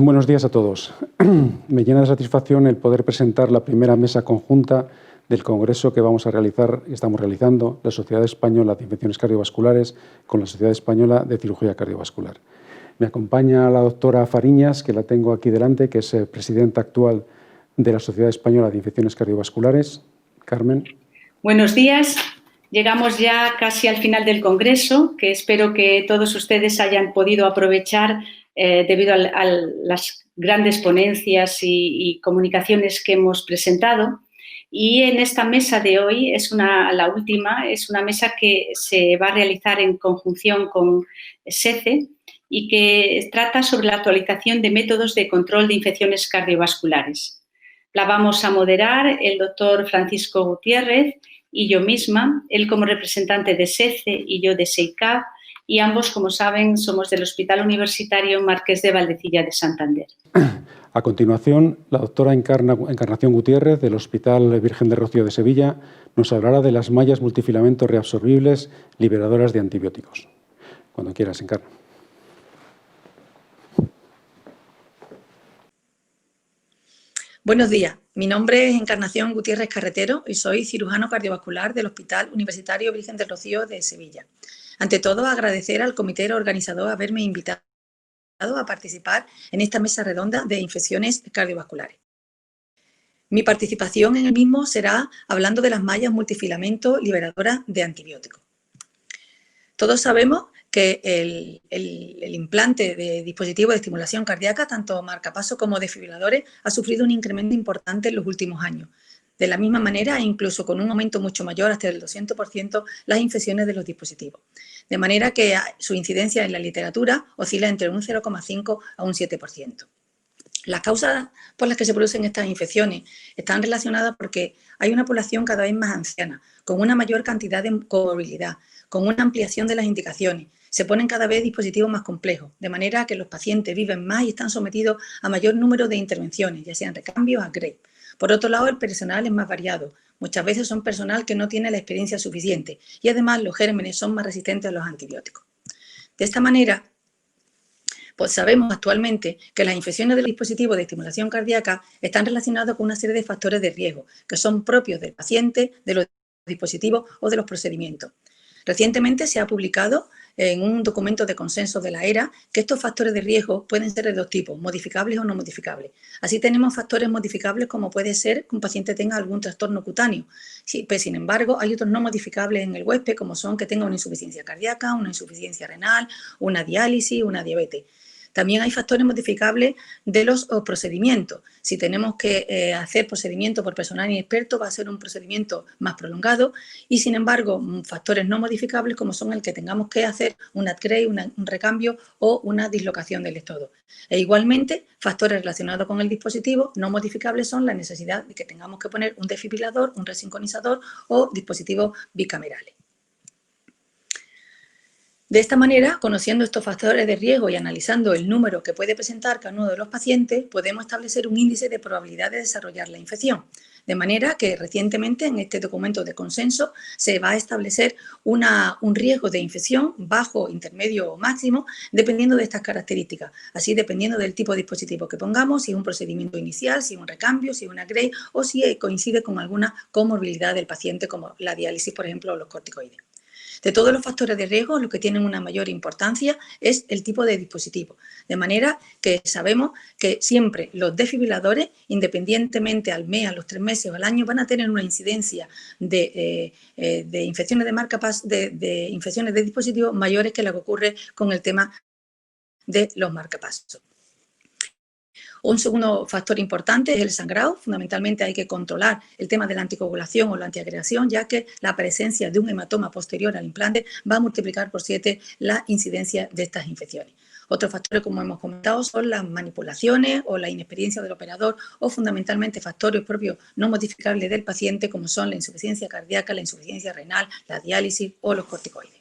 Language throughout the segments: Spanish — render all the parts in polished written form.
Buenos días a todos. Me llena de satisfacción el poder presentar la primera mesa conjunta del congreso que vamos a realizar y estamos realizando la Sociedad Española de Infecciones Cardiovasculares con la Sociedad Española de Cirugía Cardiovascular. Me acompaña la doctora Fariñas, que la tengo aquí delante, que es presidenta actual de la Sociedad Española de Infecciones Cardiovasculares. Carmen. Buenos días. Llegamos ya casi al final del congreso, que espero que todos ustedes hayan podido aprovechar debido a las grandes ponencias y comunicaciones que hemos presentado. Y en esta mesa de hoy, la última, es una mesa que se va a realizar en conjunción con SECE y que trata sobre la actualización de métodos de control de infecciones cardiovasculares. La vamos a moderar el doctor Francisco Gutiérrez y yo misma, él como representante de SECE y yo de SEICAV, y ambos, como saben, somos del Hospital Universitario Marqués de Valdecilla de Santander. A continuación, la doctora Encarnación Gutiérrez del Hospital Virgen del Rocío de Sevilla nos hablará de las mallas multifilamentos reabsorbibles liberadoras de antibióticos. Cuando quieras, Encarna. Buenos días, mi nombre es Encarnación Gutiérrez Carretero y soy cirujano cardiovascular del Hospital Universitario Virgen del Rocío de Sevilla. Ante todo, agradecer al comité organizador haberme invitado a participar en esta mesa redonda de infecciones cardiovasculares. Mi participación en el mismo será hablando de las mallas multifilamentos liberadoras de antibióticos. Todos sabemos que el implante de dispositivos de estimulación cardíaca, tanto marcapasos como desfibriladores, ha sufrido un incremento importante en los últimos años. De la misma manera, incluso con un aumento mucho mayor, hasta el 200%, las infecciones de los dispositivos. De manera que su incidencia en la literatura oscila entre un 0,5 a un 7%. Las causas por las que se producen estas infecciones están relacionadas porque hay una población cada vez más anciana, con una mayor cantidad de comorbilidad, con una ampliación de las indicaciones. Se ponen cada vez dispositivos más complejos, de manera que los pacientes viven más y están sometidos a mayor número de intervenciones, ya sean recambios o upgrade. Por otro lado, el personal es más variado. Muchas veces son personal que no tiene la experiencia suficiente y además los gérmenes son más resistentes a los antibióticos. De esta manera, pues sabemos actualmente que las infecciones del dispositivo de estimulación cardíaca están relacionadas con una serie de factores de riesgo que son propios del paciente, de los dispositivos o de los procedimientos. Recientemente se ha publicado en un documento de consenso de la ERA que estos factores de riesgo pueden ser de dos tipos, modificables o no modificables. Así tenemos factores modificables como puede ser que un paciente tenga algún trastorno cutáneo. Sin embargo, hay otros no modificables en el huésped como son que tenga una insuficiencia cardíaca, una insuficiencia renal, una diálisis, una diabetes. También hay factores modificables de los procedimientos. Si tenemos que hacer procedimiento por personal inexperto, va a ser un procedimiento más prolongado y, sin embargo, factores no modificables como son el que tengamos que hacer un upgrade, un recambio o una dislocación del electrodo. E igualmente, factores relacionados con el dispositivo no modificables son la necesidad de que tengamos que poner un desfibrilador, un resincronizador o dispositivos bicamerales. De esta manera, conociendo estos factores de riesgo y analizando el número que puede presentar cada uno de los pacientes, podemos establecer un índice de probabilidad de desarrollar la infección. De manera que recientemente en este documento de consenso se va a establecer un riesgo de infección bajo, intermedio o máximo, dependiendo de estas características. Así, dependiendo del tipo de dispositivo que pongamos, si es un procedimiento inicial, si es un recambio, si es una upgrade o si coincide con alguna comorbilidad del paciente, como la diálisis, por ejemplo, o los corticoides. De todos los factores de riesgo, lo que tienen una mayor importancia es el tipo de dispositivo. De manera que sabemos que siempre los desfibriladores, independientemente al mes, a los 3 meses o al año, van a tener una incidencia de infecciones de marcapasos, de infecciones de dispositivos mayores que la que ocurre con el tema de los marcapasos. Un segundo factor importante es el sangrado. Fundamentalmente hay que controlar el tema de la anticoagulación o la antiagregación, ya que la presencia de un hematoma posterior al implante va a multiplicar por 7 la incidencia de estas infecciones. Otros factores, como hemos comentado, son las manipulaciones o la inexperiencia del operador o fundamentalmente factores propios no modificables del paciente, como son la insuficiencia cardíaca, la insuficiencia renal, la diálisis o los corticoides.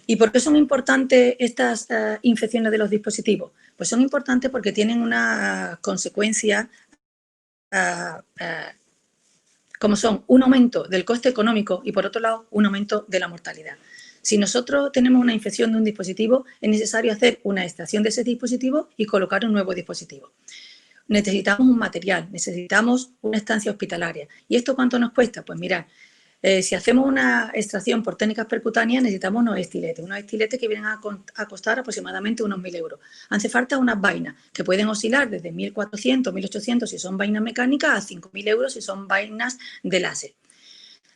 ¿Y por qué son importantes estas infecciones de los dispositivos? Pues son importantes porque tienen una consecuencia como son un aumento del coste económico y, por otro lado, un aumento de la mortalidad. Si nosotros tenemos una infección de un dispositivo, es necesario hacer una extracción de ese dispositivo y colocar un nuevo dispositivo. Necesitamos un material, necesitamos una estancia hospitalaria. ¿Y esto cuánto nos cuesta? Pues mirad, si hacemos una extracción por técnicas percutáneas necesitamos unos estiletes que vienen a costar aproximadamente unos 1.000 euros. Hace falta unas vainas que pueden oscilar desde 1.400, 1.800 si son vainas mecánicas a 5.000 euros si son vainas de láser.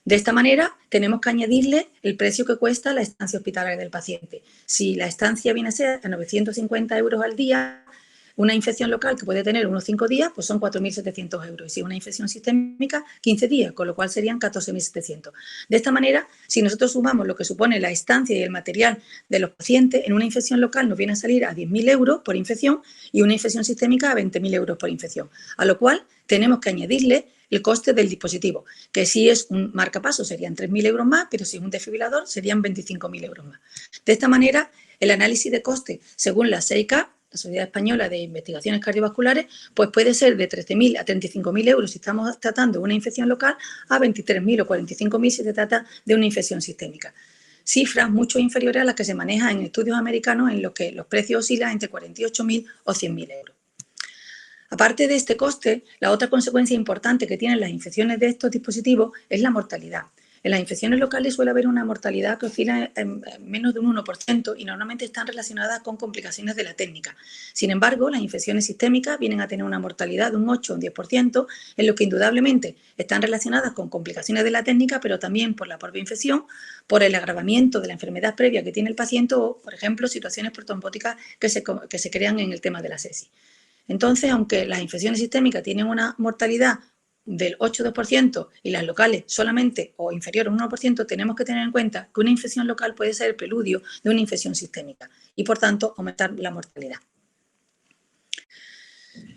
De esta manera tenemos que añadirle el precio que cuesta la estancia hospitalaria del paciente. Si la estancia viene a ser a 950 euros al día, una infección local que puede tener unos 5 días, pues son 4.700 euros. Y si una infección sistémica, 15 días, con lo cual serían 14.700. De esta manera, si nosotros sumamos lo que supone la estancia y el material de los pacientes, en una infección local nos viene a salir a 10.000 euros por infección y una infección sistémica a 20.000 euros por infección. A lo cual tenemos que añadirle el coste del dispositivo, que si es un marcapasos serían 3.000 euros más, pero si es un desfibrilador serían 25.000 euros más. De esta manera, el análisis de coste, según la SEICA, la Sociedad Española de Investigaciones Cardiovasculares, pues puede ser de 13.000 a 35.000 euros si estamos tratando de una infección local, a 23.000 o 45.000 si se trata de una infección sistémica. Cifras mucho inferiores a las que se manejan en estudios americanos en los que los precios oscilan entre 48.000 o 100.000 euros. Aparte de este coste, la otra consecuencia importante que tienen las infecciones de estos dispositivos es la mortalidad. En las infecciones locales suele haber una mortalidad que oscila en menos de un 1% y normalmente están relacionadas con complicaciones de la técnica. Sin embargo, las infecciones sistémicas vienen a tener una mortalidad de un 8 o un 10%, en lo que indudablemente están relacionadas con complicaciones de la técnica, pero también por la propia infección, por el agravamiento de la enfermedad previa que tiene el paciente o, por ejemplo, situaciones protrombóticas que se crean en el tema de la sepsis. Entonces, aunque las infecciones sistémicas tienen una mortalidad del 8-2% y las locales solamente o inferior a un 1%, tenemos que tener en cuenta que una infección local puede ser el preludio de una infección sistémica y, por tanto, aumentar la mortalidad.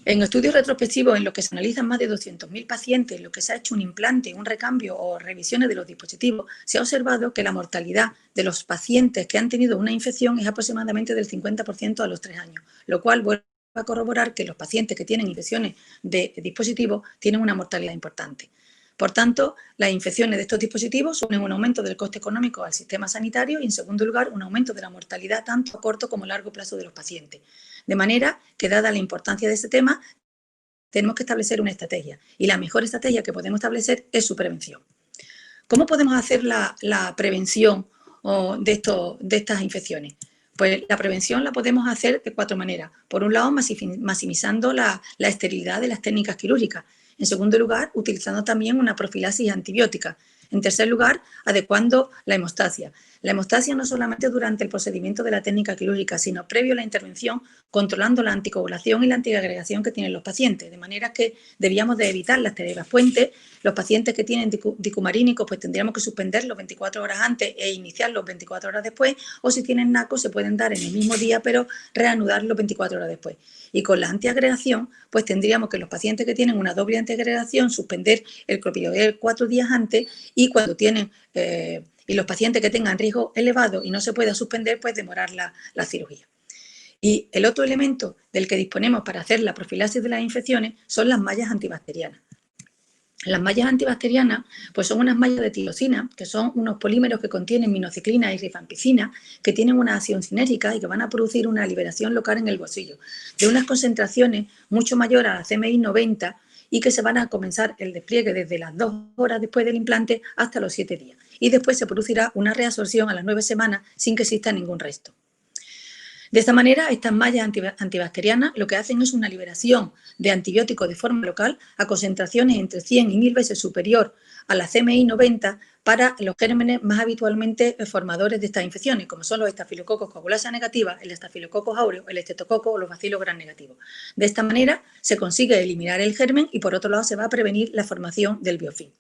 En estudios retrospectivos en los que se analizan más de 200.000 pacientes, en los que se ha hecho un implante, un recambio o revisiones de los dispositivos, se ha observado que la mortalidad de los pacientes que han tenido una infección es aproximadamente del 50% a los 3 años, lo cual vuelve a corroborar que los pacientes que tienen infecciones de dispositivos tienen una mortalidad importante. Por tanto, las infecciones de estos dispositivos suponen un aumento del coste económico al sistema sanitario y, en segundo lugar, un aumento de la mortalidad tanto a corto como a largo plazo de los pacientes. De manera que, dada la importancia de este tema, tenemos que establecer una estrategia y la mejor estrategia que podemos establecer es su prevención. ¿Cómo podemos hacer la prevención de estas infecciones? Pues la prevención la podemos hacer de 4 maneras. Por un lado, maximizando la esterilidad de las técnicas quirúrgicas. En segundo lugar, utilizando también una profilaxis antibiótica. En tercer lugar, adecuando la hemostasia. La hemostasia no solamente durante el procedimiento de la técnica quirúrgica, sino previo a la intervención, controlando la anticoagulación y la antiagregación que tienen los pacientes. De manera que debíamos de evitar las terapias puentes. Los pacientes que tienen dicumarínicos, pues tendríamos que suspenderlos 24 horas antes e iniciarlos 24 horas después. O si tienen NACO, se pueden dar en el mismo día, pero reanudarlos 24 horas después. Y con la antiagregación, pues tendríamos que los pacientes que tienen una doble antiagregación suspender el clopidogrel 4 días antes y cuando tienen y los pacientes que tengan riesgo elevado y no se pueda suspender, pues demorar la cirugía. Y el otro elemento del que disponemos para hacer la profilaxis de las infecciones son las mallas antibacterianas. Las mallas antibacterianas pues son unas mallas de tirosina, que son unos polímeros que contienen minociclina y rifampicina, que tienen una acción sinérgica y que van a producir una liberación local en el bolsillo, de unas concentraciones mucho mayores a la CMI 90 y que se van a comenzar el despliegue desde las 2 horas después del implante hasta los 7 días. Y después se producirá una reabsorción a las 9 semanas sin que exista ningún resto. De esta manera, estas mallas antibacterianas lo que hacen es una liberación de antibióticos de forma local a concentraciones entre 100 y 1000 veces superior a la CMI 90 para los gérmenes más habitualmente formadores de estas infecciones, como son los estafilococos coagulasa negativa, el estafilococcus aureus, el estreptococo o los bacilos gram negativos. De esta manera se consigue eliminar el germen y, por otro lado, se va a prevenir la formación del biofilm.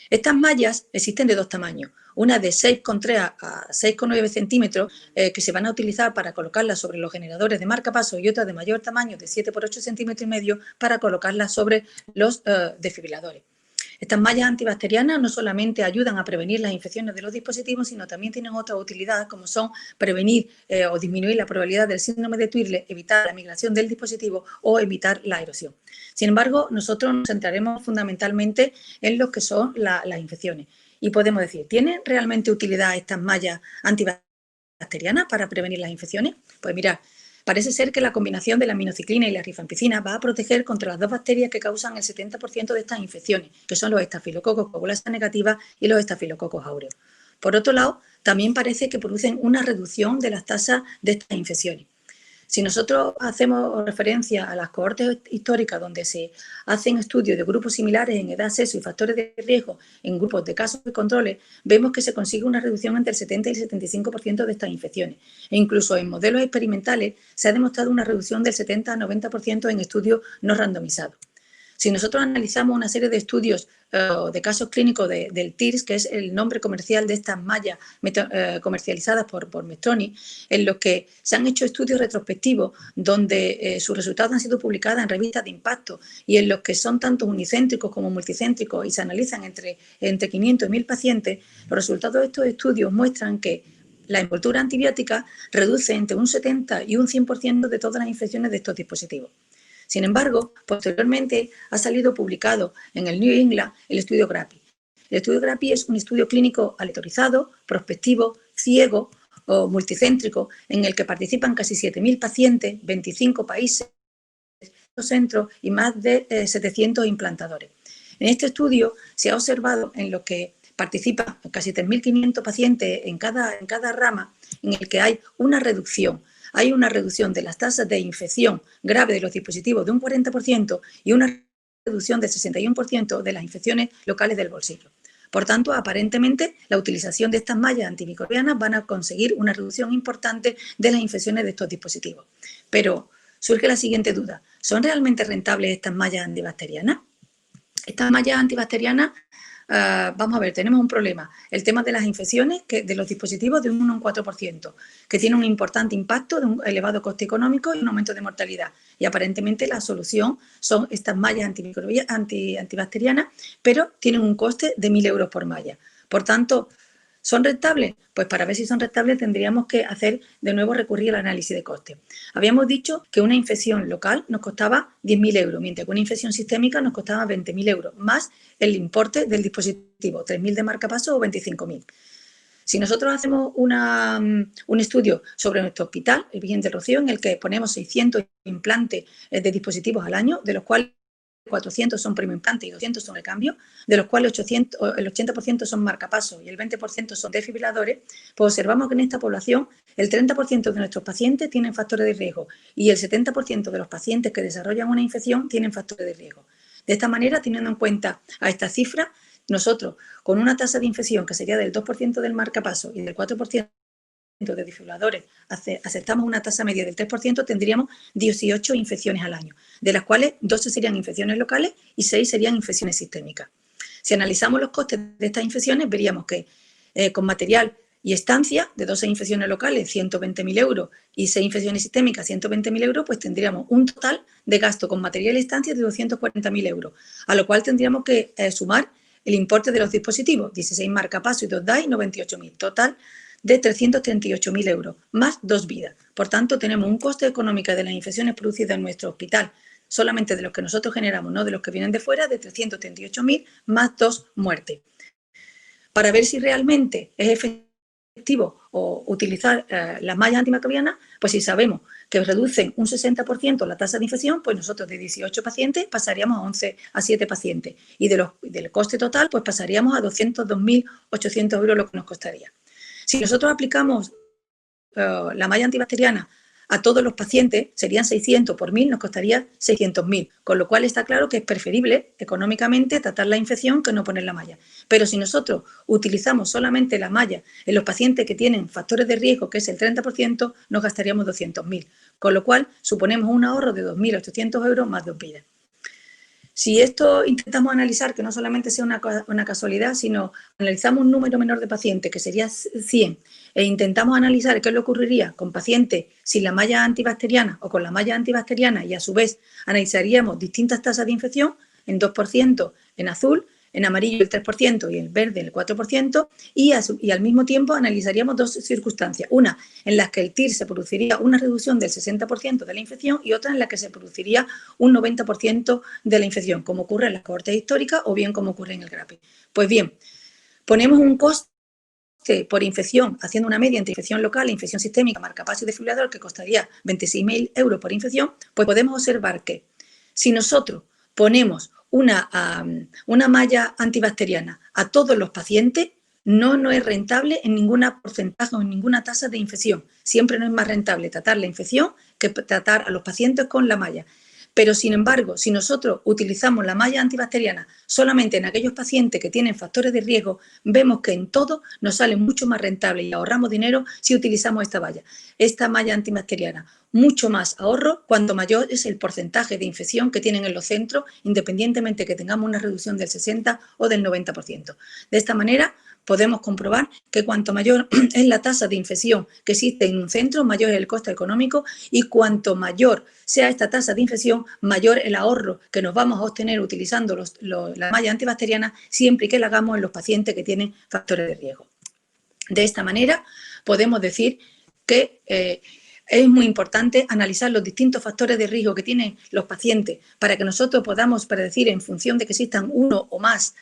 Estas mallas existen de 2 tamaños, una de 6,3 a 6,9 centímetros que se van a utilizar para colocarlas sobre los generadores de marcapasos y otra de mayor tamaño de 7 por 8 centímetros y medio para colocarlas sobre los desfibriladores. Estas mallas antibacterianas no solamente ayudan a prevenir las infecciones de los dispositivos, sino también tienen otra utilidad, como son prevenir o disminuir la probabilidad del síndrome de Twirle, evitar la migración del dispositivo o evitar la erosión. Sin embargo, nosotros nos centraremos fundamentalmente en lo que son las infecciones. Y podemos decir, ¿tienen realmente utilidad estas mallas antibacterianas para prevenir las infecciones? Pues mirad, parece ser que la combinación de la aminociclina y la rifampicina va a proteger contra las dos bacterias que causan el 70% de estas infecciones, que son los estafilococos coagulasa negativa y los estafilococos aureus. Por otro lado, también parece que producen una reducción de las tasas de estas infecciones. Si nosotros hacemos referencia a las cohortes históricas donde se hacen estudios de grupos similares en edad, sexo y factores de riesgo en grupos de casos y controles, vemos que se consigue una reducción entre el 70 y el 75% de estas infecciones. E incluso en modelos experimentales se ha demostrado una reducción del 70 al 90% en estudios no randomizados. Si nosotros analizamos una serie de estudios de casos clínicos del TIRS, que es el nombre comercial de estas mallas comercializadas por Medtronic, en los que se han hecho estudios retrospectivos donde sus resultados han sido publicados en revistas de impacto y en los que son tanto unicéntricos como multicéntricos y se analizan entre 500 y 1000 pacientes, los resultados de estos estudios muestran que la envoltura antibiótica reduce entre un 70 y un 100% de todas las infecciones de estos dispositivos. Sin embargo, posteriormente ha salido publicado en el New England el estudio GRAPI. El estudio GRAPI es un estudio clínico aleatorizado, prospectivo, ciego o multicéntrico, en el que participan casi 7.000 pacientes, 25 países, centros y más de 700 implantadores. En este estudio se ha observado en lo que participan casi 3.500 pacientes en cada rama, en el que hay una reducción de las tasas de infección grave de los dispositivos de un 40% y una reducción del 61% de las infecciones locales del bolsillo. Por tanto, aparentemente, la utilización de estas mallas antimicrobianas van a conseguir una reducción importante de las infecciones de estos dispositivos. Pero surge la siguiente duda, ¿son realmente rentables estas mallas antibacterianas? Estas mallas antibacterianas, vamos a ver, tenemos un problema. El tema de las infecciones de los dispositivos de un 1 a un 4%, que tiene un importante impacto de un elevado coste económico y un aumento de mortalidad. Y aparentemente la solución son estas mallas antibacterianas, pero tienen un coste de 1.000 euros por malla. Por tanto, ¿son rentables? Pues para ver si son rentables tendríamos que hacer de nuevo recurrir al análisis de coste. Habíamos dicho que una infección local nos costaba 10.000 euros, mientras que una infección sistémica nos costaba 20.000 euros, más el importe del dispositivo, 3.000 de marcapaso o 25.000. Si nosotros hacemos un estudio sobre nuestro hospital, el Virgen del Rocío, en el que ponemos 600 implantes de dispositivos al año, de los cuales 400 son primo implante y 200 son recambio, de los cuales el 80% son marcapasos y el 20% son desfibriladores, pues observamos que en esta población el 30% de nuestros pacientes tienen factores de riesgo y el 70% de los pacientes que desarrollan una infección tienen factores de riesgo. De esta manera, teniendo en cuenta a esta cifra, nosotros, con una tasa de infección que sería del 2% del marcapaso y del 4% de desfibriladores, aceptamos una tasa media del 3%, tendríamos 18 infecciones al año, de las cuales 12 serían infecciones locales y 6 serían infecciones sistémicas. Si analizamos los costes de estas infecciones, veríamos que con material y estancia de 12 infecciones locales, 120.000 euros, y 6 infecciones sistémicas, 120.000 euros, pues tendríamos un total de gasto con material y estancia de 240.000 euros, a lo cual tendríamos que sumar el importe de los dispositivos, 16 marcapasos y 2 DAI, 98.000, total de 338.000 euros, más 2 vidas. Por tanto, tenemos un coste económico de las infecciones producidas en nuestro hospital, solamente de los que nosotros generamos, no de los que vienen de fuera, de 338.000 más 2 muertes. Para ver si realmente es efectivo o utilizar las mallas antimicrobianas, pues si sabemos que reducen un 60% la tasa de infección, pues nosotros de 18 pacientes pasaríamos a 7 pacientes. Y del coste total, pues pasaríamos a 202.800 euros lo que nos costaría. Si nosotros aplicamos la malla antibacteriana a todos los pacientes, serían 600 por 1.000, nos costaría 600.000, con lo cual está claro que es preferible económicamente tratar la infección que no poner la malla. Pero si nosotros utilizamos solamente la malla en los pacientes que tienen factores de riesgo, que es el 30%, nos gastaríamos 200.000, con lo cual suponemos un ahorro de 2.800 euros más 2 vidas. Si esto intentamos analizar, que no solamente sea una casualidad, sino analizamos un número menor de pacientes, que sería 100, e intentamos analizar qué le ocurriría con pacientes sin la malla antibacteriana o con la malla antibacteriana y a su vez analizaríamos distintas tasas de infección, en 2% en azul, en amarillo el 3% y en verde el 4%, y al mismo tiempo analizaríamos dos circunstancias. Una en la que el TIR se produciría una reducción del 60% de la infección y otra en la que se produciría un 90% de la infección, como ocurre en las cohortes históricas o bien como ocurre en el GRAPE. Pues bien, ponemos un coste por infección, haciendo una media entre infección local e infección sistémica, marcapaso y desfibrilador, que costaría 26.000 euros por infección, pues podemos observar que si nosotros ponemos una malla antibacteriana a todos los pacientes, no es rentable en ninguna porcentaje o en ninguna tasa de infección. Siempre no es más rentable tratar la infección que tratar a los pacientes con la malla. Pero, sin embargo, si nosotros utilizamos la malla antibacteriana solamente en aquellos pacientes que tienen factores de riesgo, vemos que en todo nos sale mucho más rentable y ahorramos dinero si utilizamos esta malla antibacteriana. Mucho más ahorro cuanto mayor es el porcentaje de infección que tienen en los centros, independientemente que tengamos una reducción del 60 o del 90%. De esta manera, podemos comprobar que cuanto mayor es la tasa de infección que existe en un centro, mayor es el coste económico, y cuanto mayor sea esta tasa de infección, mayor el ahorro que nos vamos a obtener utilizando la malla antibacteriana, siempre que la hagamos en los pacientes que tienen factores de riesgo. De esta manera, podemos decir que es muy importante analizar los distintos factores de riesgo que tienen los pacientes para que nosotros podamos predecir, en función de que existan uno o más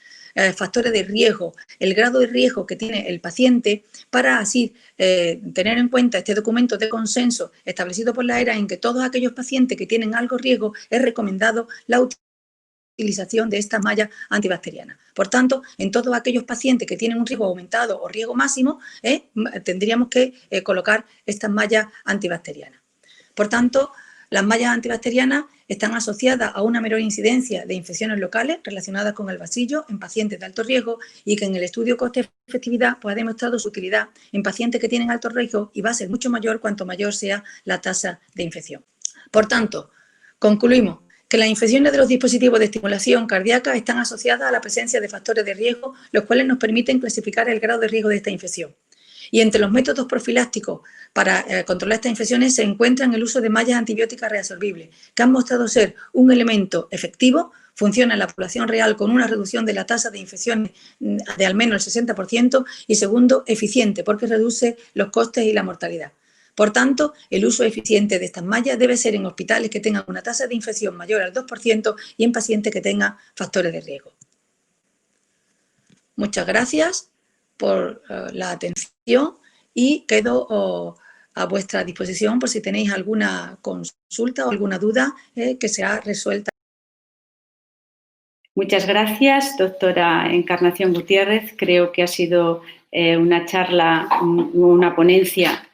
factores de riesgo, el grado de riesgo que tiene el paciente, para así tener en cuenta este documento de consenso establecido por la ERA, en que todos aquellos pacientes que tienen algo riesgo es recomendado la utilización de esta malla antibacteriana. Por tanto, en todos aquellos pacientes que tienen un riesgo aumentado o riesgo máximo, tendríamos que colocar estas mallas antibacterianas. Por tanto, las mallas antibacterianas están asociadas a una menor incidencia de infecciones locales relacionadas con el bacillo en pacientes de alto riesgo, y que en el estudio coste-efectividad pues, ha demostrado su utilidad en pacientes que tienen alto riesgo, y va a ser mucho mayor cuanto mayor sea la tasa de infección. Por tanto, concluimos que las infecciones de los dispositivos de estimulación cardíaca están asociadas a la presencia de factores de riesgo, los cuales nos permiten clasificar el grado de riesgo de esta infección. Y entre los métodos profilácticos para controlar estas infecciones se encuentran el uso de mallas antibióticas reabsorbibles, que han mostrado ser un elemento efectivo, funciona en la población real con una reducción de la tasa de infecciones de al menos el 60%, y segundo, eficiente, porque reduce los costes y la mortalidad. Por tanto, el uso eficiente de estas mallas debe ser en hospitales que tengan una tasa de infección mayor al 2% y en pacientes que tengan factores de riesgo. Muchas gracias por la atención y quedo a vuestra disposición por si tenéis alguna consulta o alguna duda que sea resuelta. Muchas gracias, doctora Encarnación Gutiérrez. Creo que ha sido una charla, una ponencia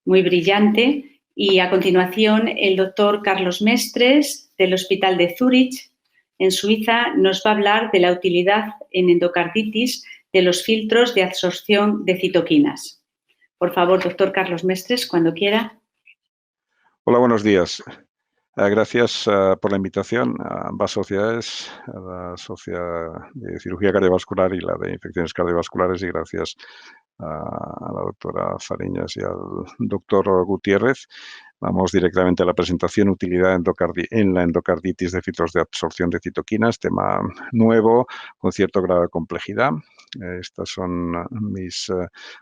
muy brillante. Y a continuación, el doctor Carlos Mestres, del Hospital de Zúrich, en Suiza, nos va a hablar de la utilidad en endocarditis de los filtros de absorción de citoquinas. Por favor, doctor Carlos Mestres, cuando quiera. Hola, buenos días. Gracias por la invitación a ambas sociedades, a la Sociedad de Cirugía Cardiovascular y la de Infecciones Cardiovasculares, y gracias a la doctora Fariñas y al doctor Gutiérrez. Vamos directamente a la presentación: utilidad en la endocarditis de filtros de absorción de citoquinas, tema nuevo con cierto grado de complejidad. Estos son mis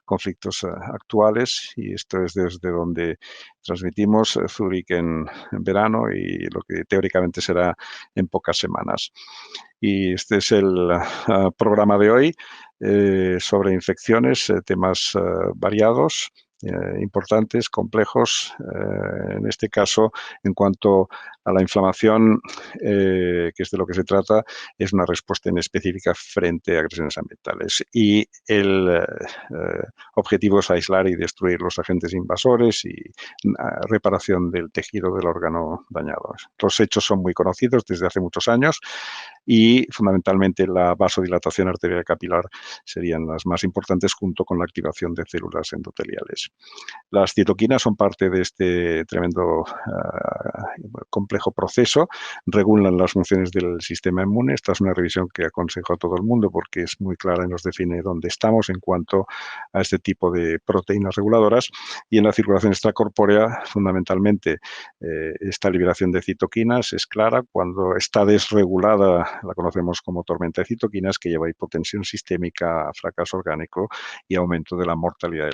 conflictos actuales, y esto es desde donde transmitimos Zúrich en verano y lo que teóricamente será en pocas semanas. Y este es el programa de hoy sobre infecciones, temas variados, importantes, complejos. En este caso, en cuanto a la inflamación, que es de lo que se trata, es una respuesta inespecífica frente a agresiones ambientales, y el objetivo es aislar y destruir los agentes invasores y reparación del tejido del órgano dañado. Los hechos son muy conocidos desde hace muchos años, y fundamentalmente la vasodilatación arterial capilar serían las más importantes, junto con la activación de células endoteliales. Las citoquinas son parte de este tremendo complejo complejo proceso, regulan las funciones del sistema inmune. Esta es una revisión que aconsejo a todo el mundo porque es muy clara y nos define dónde estamos en cuanto a este tipo de proteínas reguladoras. Y en la circulación extracorpórea, fundamentalmente, esta liberación de citoquinas es clara. Cuando está desregulada, la conocemos como tormenta de citoquinas, que lleva a hipotensión sistémica, fracaso orgánico y aumento de la mortalidad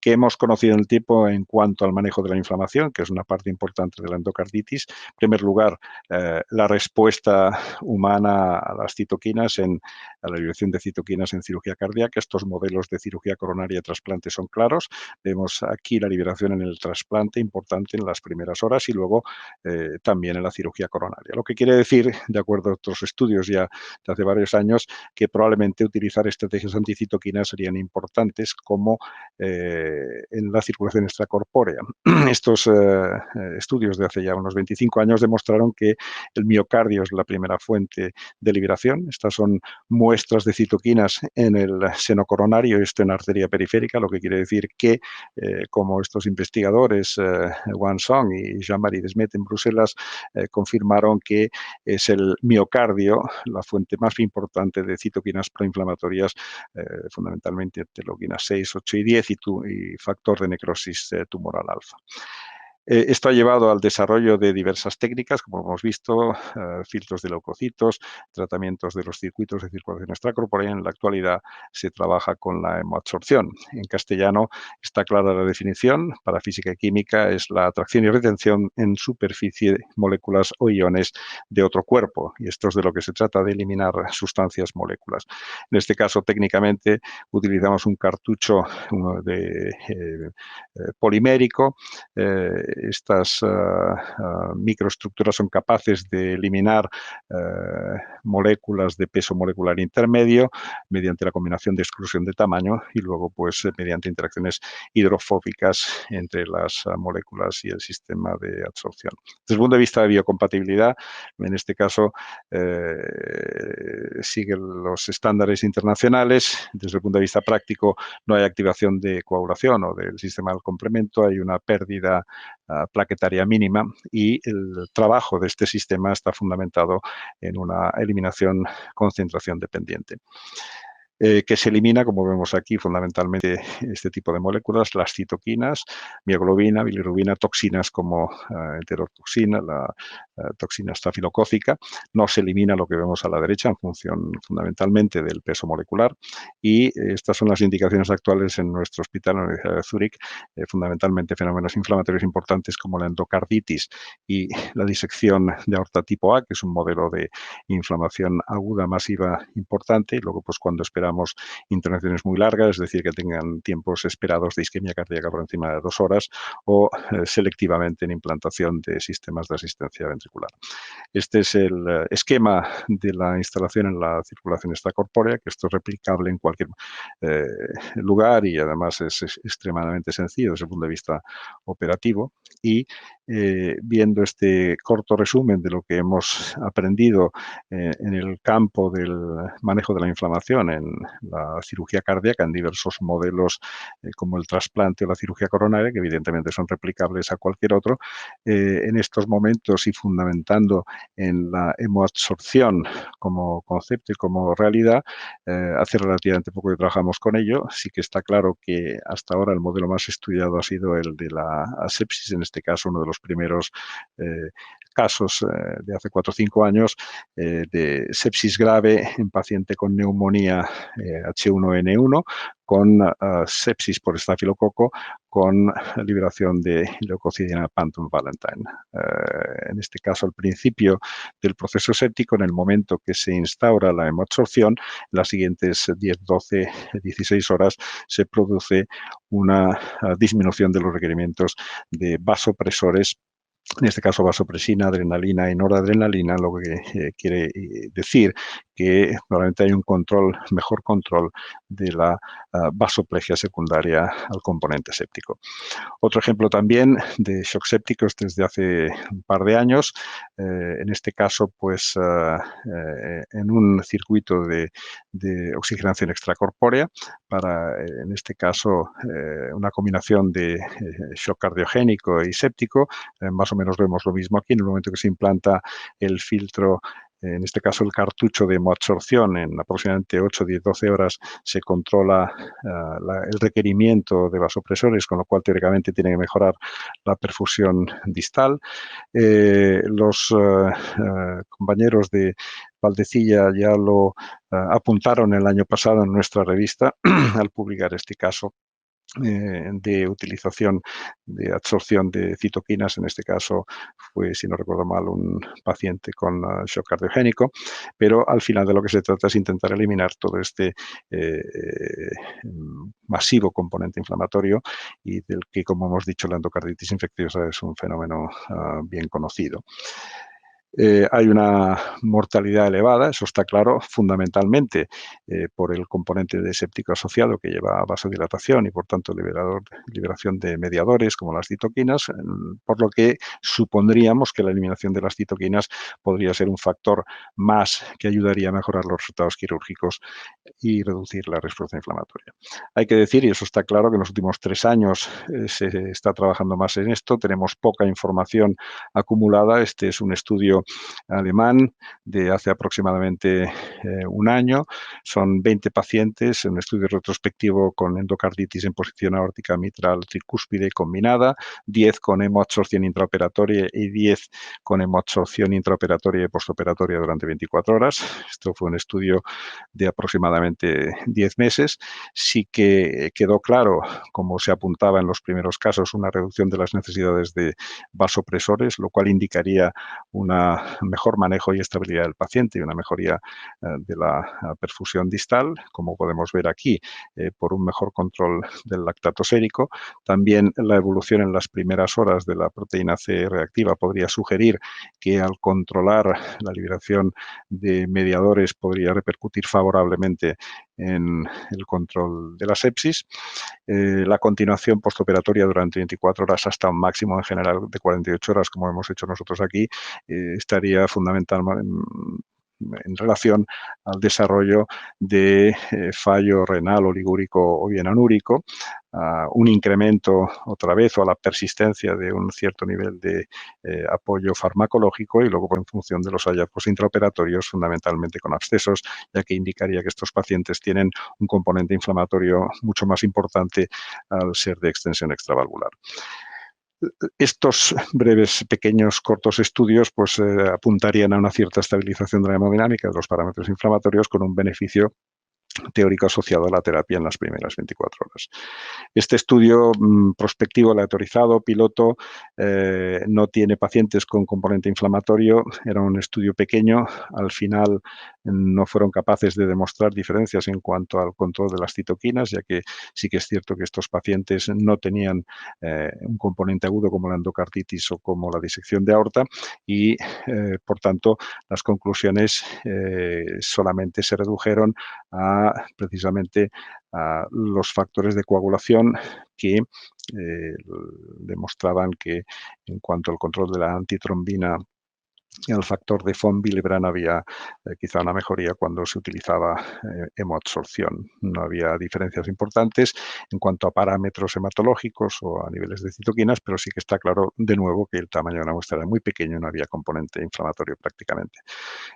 ¿Qué hemos conocido en el tiempo en cuanto al manejo de la inflamación, que es una parte importante de la endocarditis? En primer lugar, la respuesta humana a las citoquinas, a la liberación de citoquinas en cirugía cardíaca. Estos modelos de cirugía coronaria y trasplante son claros. Vemos aquí la liberación en el trasplante, importante en las primeras horas, y luego también en la cirugía coronaria. Lo que quiere decir, de acuerdo a otros estudios ya de hace varios años, que probablemente utilizar estrategias anticitoquinas serían importantes como en la circulación extracorpórea. Estos estudios de hace ya unos 25 años demostraron que el miocardio es la primera fuente de liberación. Estas son muestras de citoquinas en el seno coronario, esto en arteria periférica, lo que quiere decir que, como estos investigadores, Wang Song y Jean-Marie Desmet en Bruselas, confirmaron que es el miocardio la fuente más importante de citoquinas proinflamatorias, fundamentalmente interleuquinas 6, 8 y 10 y factor de necrosis tumoral alfa. Esto ha llevado al desarrollo de diversas técnicas, como hemos visto, filtros de leucocitos, tratamientos de los circuitos de circulación extracorpórea. En la actualidad se trabaja con la hemoabsorción. En castellano está clara la definición. Para física y química es la atracción y retención en superficie de moléculas o iones de otro cuerpo. Y esto es de lo que se trata, de eliminar sustancias, moléculas. En este caso, técnicamente, utilizamos un cartucho polimérico. Estas microestructuras son capaces de eliminar moléculas de peso molecular intermedio mediante la combinación de exclusión de tamaño y luego, pues, mediante interacciones hidrofóbicas entre las moléculas y el sistema de absorción. Desde el punto de vista de biocompatibilidad, en este caso, sigue los estándares internacionales. Desde el punto de vista práctico, no hay activación de coagulación o del sistema del complemento, hay una pérdida plaquetaria mínima y el trabajo de este sistema está fundamentado en una eliminación concentración dependiente. Que se elimina, como vemos aquí, fundamentalmente este tipo de moléculas, las citoquinas, mioglobina, bilirrubina, toxinas como enterotoxina, la toxina estafilocócica. No se elimina lo que vemos a la derecha en función fundamentalmente del peso molecular, y estas son las indicaciones actuales en nuestro hospital, en la Universidad de Zúrich, fundamentalmente fenómenos inflamatorios importantes como la endocarditis y la disección de aorta tipo A, que es un modelo de inflamación aguda masiva importante, y luego, pues, cuando esperamos intervenciones muy largas, es decir, que tengan tiempos esperados de isquemia cardíaca por encima de 2 horas, o selectivamente en implantación de sistemas de asistencia ventricular. Este es el esquema de la instalación en la circulación extracorpórea, que esto es replicable en cualquier lugar y además es extremadamente sencillo desde el punto de vista operativo. Y viendo este corto resumen de lo que hemos aprendido en el campo del manejo de la inflamación en la cirugía cardíaca en diversos modelos como el trasplante o la cirugía coronaria, que evidentemente son replicables a cualquier otro, en estos momentos y fundamentando en la hemoabsorción como concepto y como realidad, hace relativamente poco que trabajamos con ello. Sí que está claro que hasta ahora el modelo más estudiado ha sido el de la asepsis, en este caso uno de los primeros casos de hace 4 o 5 años de sepsis grave en paciente con neumonía H1N1 con sepsis por estafilococo con liberación de leucocidina Panton Valentine. En este caso, al principio del proceso séptico, en el momento que se instaura la hemoabsorción, en las siguientes 10, 12, 16 horas se produce una disminución de los requerimientos de vasopresores, en este caso vasopresina, adrenalina y noradrenalina, lo que quiere decir que probablemente hay un mejor control de la vasoplegia secundaria al componente séptico. Otro ejemplo también de shock sépticos desde hace un par de años, en este caso pues en un circuito de oxigenación extracorpórea para, en este caso, una combinación de shock cardiogénico y séptico. Más o menos vemos lo mismo aquí en el momento que se implanta el filtro, en este caso el cartucho de hemoabsorción. En aproximadamente 8, 10, 12 horas se controla el requerimiento de vasopresores, con lo cual teóricamente tiene que mejorar la perfusión distal. Los compañeros de Valdecilla ya lo apuntaron el año pasado en nuestra revista al publicar este caso de utilización de absorción de citoquinas. En este caso fue, si no recuerdo mal, un paciente con shock cardiogénico, pero al final de lo que se trata es intentar eliminar todo este masivo componente inflamatorio y del que, como hemos dicho, la endocarditis infecciosa es un fenómeno bien conocido. Hay una mortalidad elevada, eso está claro, fundamentalmente por el componente de séptico asociado que lleva a vasodilatación y por tanto liberación de mediadores como las citoquinas, por lo que supondríamos que la eliminación de las citoquinas podría ser un factor más que ayudaría a mejorar los resultados quirúrgicos y reducir la respuesta inflamatoria. Hay que decir, y eso está claro, que en los últimos 3 años se está trabajando más en esto, tenemos poca información acumulada. Este es un estudio alemán de hace aproximadamente un año. Son 20 pacientes en un estudio retrospectivo con endocarditis en posición aórtica mitral tricúspide combinada, 10 con hemoabsorción intraoperatoria y 10 con hemoabsorción intraoperatoria y postoperatoria durante 24 horas. Esto fue un estudio de aproximadamente 10 meses. Sí que quedó claro, como se apuntaba en los primeros casos, una reducción de las necesidades de vasopresores, lo cual indicaría un mejor manejo y estabilidad del paciente y una mejoría de la perfusión distal, como podemos ver aquí, por un mejor control del lactato sérico. También la evolución en las primeras horas de la proteína C reactiva podría sugerir que al controlar la liberación de mediadores podría repercutir favorablemente en el control de la sepsis. La continuación postoperatoria durante 24 horas hasta un máximo en general de 48 horas, como hemos hecho nosotros aquí, estaría fundamentalmente en relación al desarrollo de fallo renal oligúrico o bien anúrico, un incremento otra vez o a la persistencia de un cierto nivel de apoyo farmacológico y luego en función de los hallazgos intraoperatorios, fundamentalmente con abscesos, ya que indicaría que estos pacientes tienen un componente inflamatorio mucho más importante al ser de extensión extravalvular. Estos breves, pequeños, cortos estudios pues, apuntarían a una cierta estabilización de la hemodinámica de los parámetros inflamatorios con un beneficio teórico asociado a la terapia en las primeras 24 horas. Este estudio prospectivo, aleatorizado, piloto, no tiene pacientes con componente inflamatorio, era un estudio pequeño, al final no fueron capaces de demostrar diferencias en cuanto al control de las citoquinas, ya que sí que es cierto que estos pacientes no tenían un componente agudo como la endocarditis o como la disección de aorta y, por tanto, las conclusiones solamente se redujeron a precisamente a los factores de coagulación que demostraban que en cuanto al control de la antitrombina y al factor de von Willebrand había quizá una mejoría cuando se utilizaba hemoabsorción. No había diferencias importantes en cuanto a parámetros hematológicos o a niveles de citoquinas, pero sí que está claro de nuevo que el tamaño de la muestra era muy pequeño y no había componente inflamatorio prácticamente.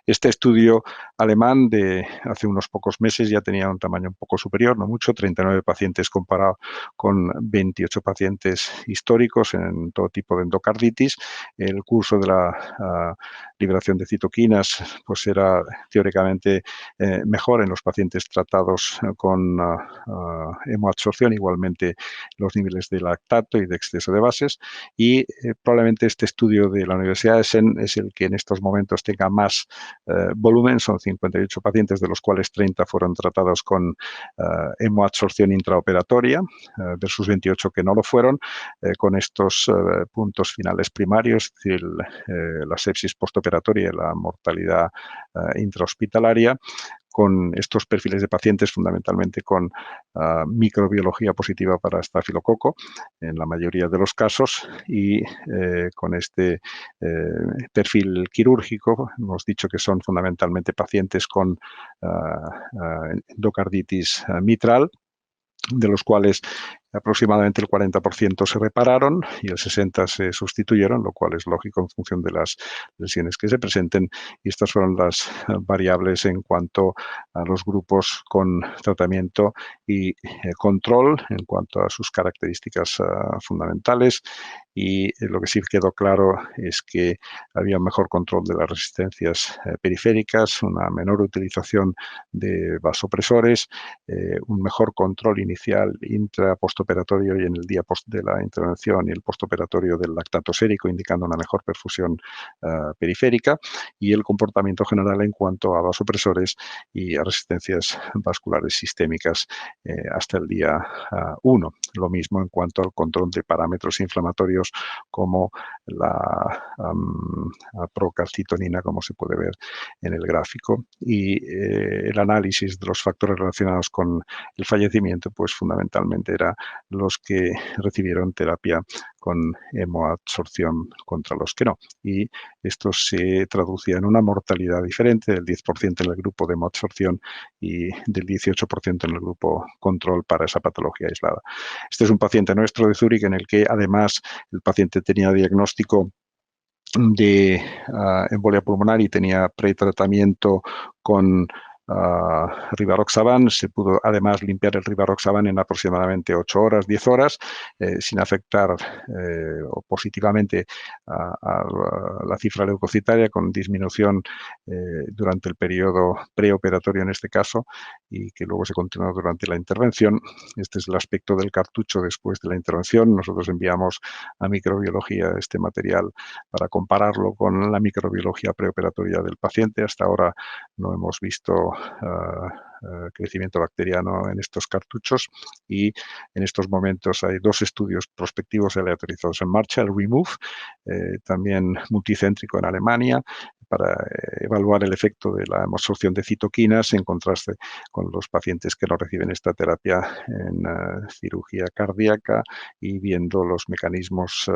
Este estudio alemán de hace unos pocos meses ya tenía un tamaño un poco superior, no mucho, 39 pacientes comparado con 28 pacientes históricos en todo tipo de endocarditis. El curso de la liberación de citoquinas pues era teóricamente mejor en los pacientes tratados con hemoabsorción, igualmente los niveles de lactato y de exceso de bases y probablemente este estudio de la Universidad de Essen es el que en estos momentos tenga más volumen, son 58 pacientes, de los cuales 30 fueron tratados con hemoabsorción intraoperatoria versus 28 que no lo fueron, con estos puntos finales primarios, es decir, la sepsis hemodiálisis postoperatoria y la mortalidad intrahospitalaria, con estos perfiles de pacientes fundamentalmente con microbiología positiva para estafilococo en la mayoría de los casos, y con este perfil quirúrgico hemos dicho que son fundamentalmente pacientes con endocarditis mitral, de los cuales aproximadamente el 40% se repararon y el 60% se sustituyeron, lo cual es lógico en función de las lesiones que se presenten. Y estas fueron las variables en cuanto a los grupos con tratamiento y control en cuanto a sus características fundamentales. Y lo que sí quedó claro es que había un mejor control de las resistencias periféricas, una menor utilización de vasopresores, un mejor control inicial intra-postoperatorio y en el día de la intervención y el postoperatorio del lactato sérico, indicando una mejor perfusión periférica, y el comportamiento general en cuanto a vasopresores y a resistencias vasculares sistémicas hasta el día 1. Lo mismo en cuanto al control de parámetros inflamatorios como la procalcitonina, como se puede ver en el gráfico, y el análisis de los factores relacionados con el fallecimiento, pues fundamentalmente eran los que recibieron terapia con hemoabsorción contra los que no. Y esto se traducía en una mortalidad diferente del 10% en el grupo de hemoabsorción y del 18% en el grupo control para esa patología aislada. Este es un paciente nuestro de Zúrich en el que además el paciente tenía diagnóstico de embolia pulmonar y tenía pretratamiento con rivaroxaban. Se pudo además limpiar el rivaroxaban en aproximadamente 8 horas, 10 horas, sin afectar positivamente a la cifra leucocitaria, con disminución durante el periodo preoperatorio en este caso, y que luego se continuó durante la intervención. Este es el aspecto del cartucho después de la intervención. Nosotros enviamos a microbiología este material para compararlo con la microbiología preoperatoria del paciente. Hasta ahora no hemos visto crecimiento bacteriano en estos cartuchos, y en estos momentos hay 2 estudios prospectivos aleatorizados en marcha, el REMOVE, también multicéntrico en Alemania, para evaluar el efecto de la absorción de citoquinas en contraste con los pacientes que no reciben esta terapia en cirugía cardíaca, y viendo los mecanismos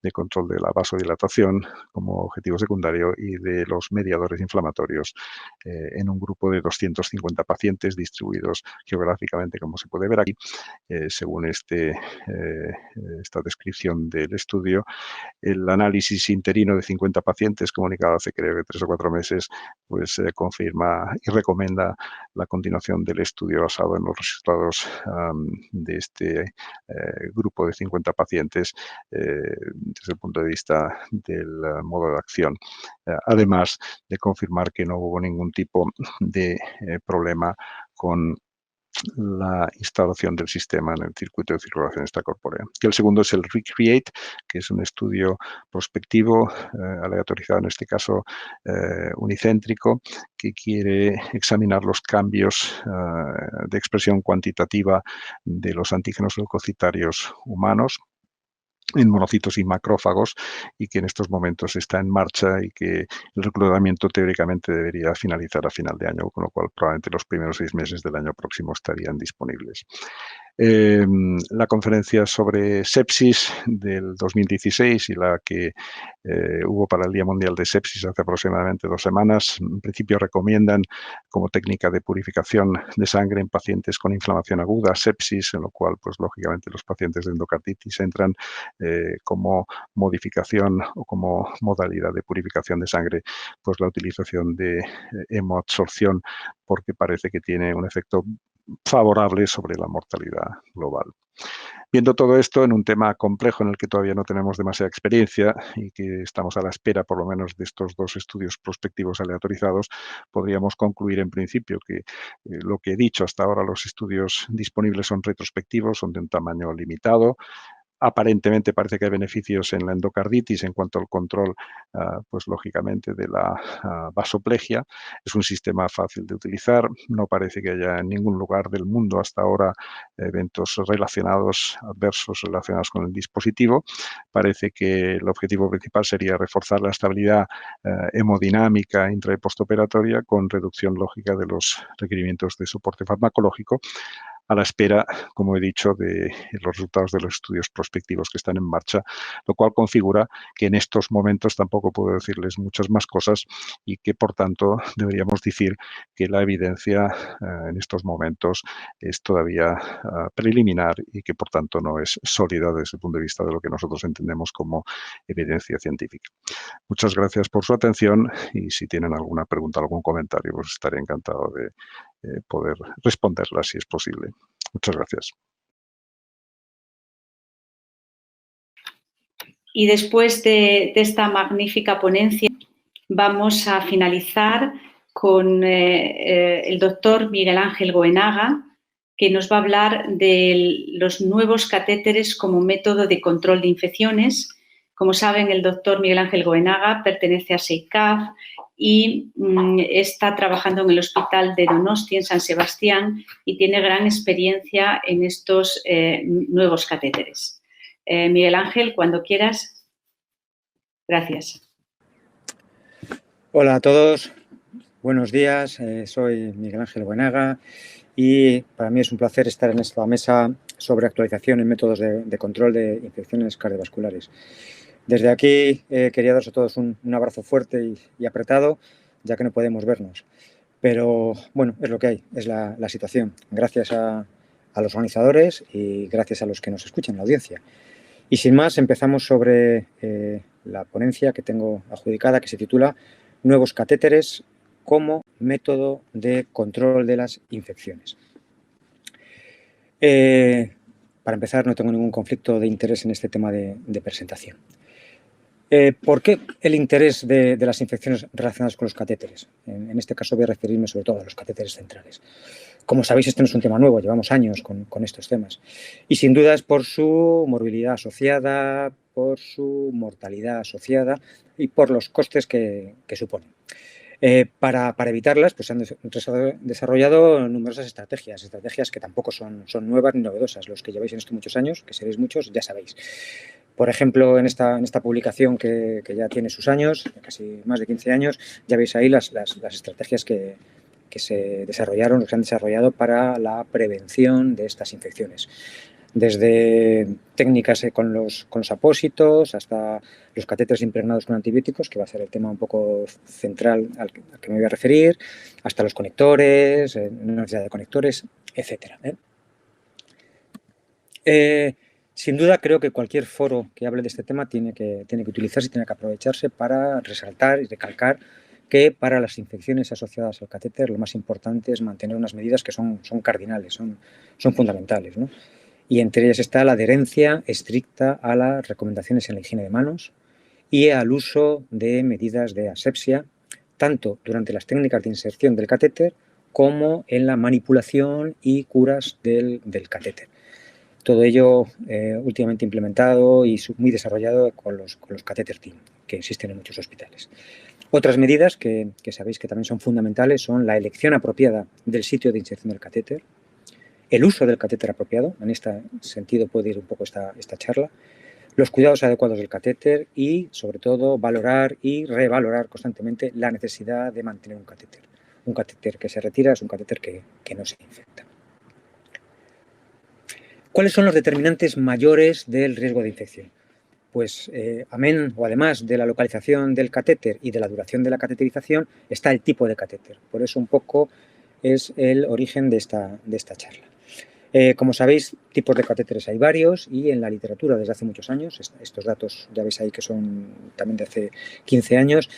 de control de la vasodilatación como objetivo secundario y de los mediadores inflamatorios en un grupo de 250 pacientes distribuidos geográficamente, como se puede ver aquí, según esta descripción del estudio. El análisis interino de 50 pacientes comunicado hace creo que 3 o 4 meses, pues confirma y recomienda la continuación del estudio basado en los resultados de este grupo de 50 pacientes desde el punto de vista del modo de acción. Además de confirmar que no hubo ningún tipo de problema con la instalación del sistema en el circuito de circulación extracorpórea. Y el segundo es el RECREATE, que es un estudio prospectivo, aleatorizado en este caso unicéntrico, que quiere examinar los cambios de expresión cuantitativa de los antígenos leucocitarios humanos en monocitos y macrófagos, y que en estos momentos está en marcha y que el reclutamiento teóricamente debería finalizar a final de año, con lo cual probablemente los primeros 6 meses del año próximo estarían disponibles. La conferencia sobre sepsis del 2016 y la que hubo para el Día Mundial de Sepsis hace aproximadamente 2 semanas, en principio recomiendan como técnica de purificación de sangre en pacientes con inflamación aguda, sepsis, en lo cual, pues lógicamente, los pacientes de endocarditis entran como modificación o como modalidad de purificación de sangre, pues la utilización de hemoabsorción, porque parece que tiene un efecto favorable sobre la mortalidad global. Viendo todo esto en un tema complejo en el que todavía no tenemos demasiada experiencia y que estamos a la espera por lo menos de estos 2 estudios prospectivos aleatorizados, podríamos concluir en principio que lo que he dicho hasta ahora, los estudios disponibles son retrospectivos, son de un tamaño limitado. Aparentemente parece que hay beneficios en la endocarditis en cuanto al control, pues lógicamente, de la vasoplegia. Es un sistema fácil de utilizar. No parece que haya en ningún lugar del mundo hasta ahora eventos adversos relacionados con el dispositivo. Parece que el objetivo principal sería reforzar la estabilidad hemodinámica intra y postoperatoria con reducción lógica de los requerimientos de soporte farmacológico, a la espera, como he dicho, de los resultados de los estudios prospectivos que están en marcha, lo cual configura que en estos momentos tampoco puedo decirles muchas más cosas y que, por tanto, deberíamos decir que la evidencia en estos momentos es todavía preliminar y que, por tanto, no es sólida desde el punto de vista de lo que nosotros entendemos como evidencia científica. Muchas gracias por su atención y si tienen alguna pregunta, algún comentario, pues estaré encantado de poder responderla si es posible. Muchas gracias. Y después de esta magnífica ponencia, vamos a finalizar con el doctor Miguel Ángel Goenaga, que nos va a hablar de los nuevos catéteres como método de control de infecciones. Como saben, el doctor Miguel Ángel Goenaga pertenece a SEICAF y está trabajando en el Hospital de Donosti, en San Sebastián, y tiene gran experiencia en estos nuevos catéteres. Miguel Ángel, cuando quieras. Gracias. Hola a todos, buenos días, soy Miguel Ángel Goenaga y para mí es un placer estar en esta mesa sobre actualización en métodos de control de infecciones cardiovasculares. Desde aquí quería daros a todos un abrazo fuerte y apretado, ya que no podemos vernos. Pero bueno, es lo que hay, es la situación. Gracias a los organizadores y gracias a los que nos escuchan, la audiencia. Y sin más, empezamos sobre la ponencia que tengo adjudicada, que se titula Nuevos catéteres como método de control de las infecciones. Para empezar, no tengo ningún conflicto de interés en este tema de presentación. ¿Por qué el interés de las infecciones relacionadas con los catéteres? En este caso voy a referirme sobre todo a los catéteres centrales. Como sabéis, este no es un tema nuevo, llevamos años con estos temas. Y sin duda es por su morbilidad asociada, por su mortalidad asociada y por los costes que suponen. Para evitarlas, pues se han desarrollado numerosas estrategias que tampoco son nuevas ni novedosas. Los que lleváis en esto muchos años, que seréis muchos, ya sabéis. Por ejemplo, en esta publicación que ya tiene sus años, casi más de 15 años, ya veis ahí las estrategias que se desarrollaron, que se han desarrollado para la prevención de estas infecciones. Desde técnicas con los apósitos hasta los catéteres impregnados con antibióticos, que va a ser el tema un poco central al que me voy a referir, hasta los conectores, no necesidad de conectores, etc. Sin duda, creo que cualquier foro que hable de este tema tiene que utilizarse y tiene que aprovecharse para resaltar y recalcar que para las infecciones asociadas al catéter lo más importante es mantener unas medidas que son cardinales, son fundamentales, ¿no? Y entre ellas está la adherencia estricta a las recomendaciones en la higiene de manos y al uso de medidas de asepsia, tanto durante las técnicas de inserción del catéter como en la manipulación y curas del catéter. Todo ello últimamente implementado y muy desarrollado con los catéter team, que existen en muchos hospitales. Otras medidas que sabéis que también son fundamentales son la elección apropiada del sitio de inserción del catéter, el uso del catéter apropiado, en este sentido puede ir un poco esta charla, los cuidados adecuados del catéter y, sobre todo, valorar y revalorar constantemente la necesidad de mantener un catéter. Un catéter que se retira es un catéter que no se infecta. ¿Cuáles son los determinantes mayores del riesgo de infección? Pues además de la localización del catéter y de la duración de la cateterización, está el tipo de catéter. Por eso un poco es el origen de esta charla. Como sabéis, tipos de catéteres hay varios y en la literatura desde hace muchos años, estos datos ya veis ahí que son también de hace 15 años,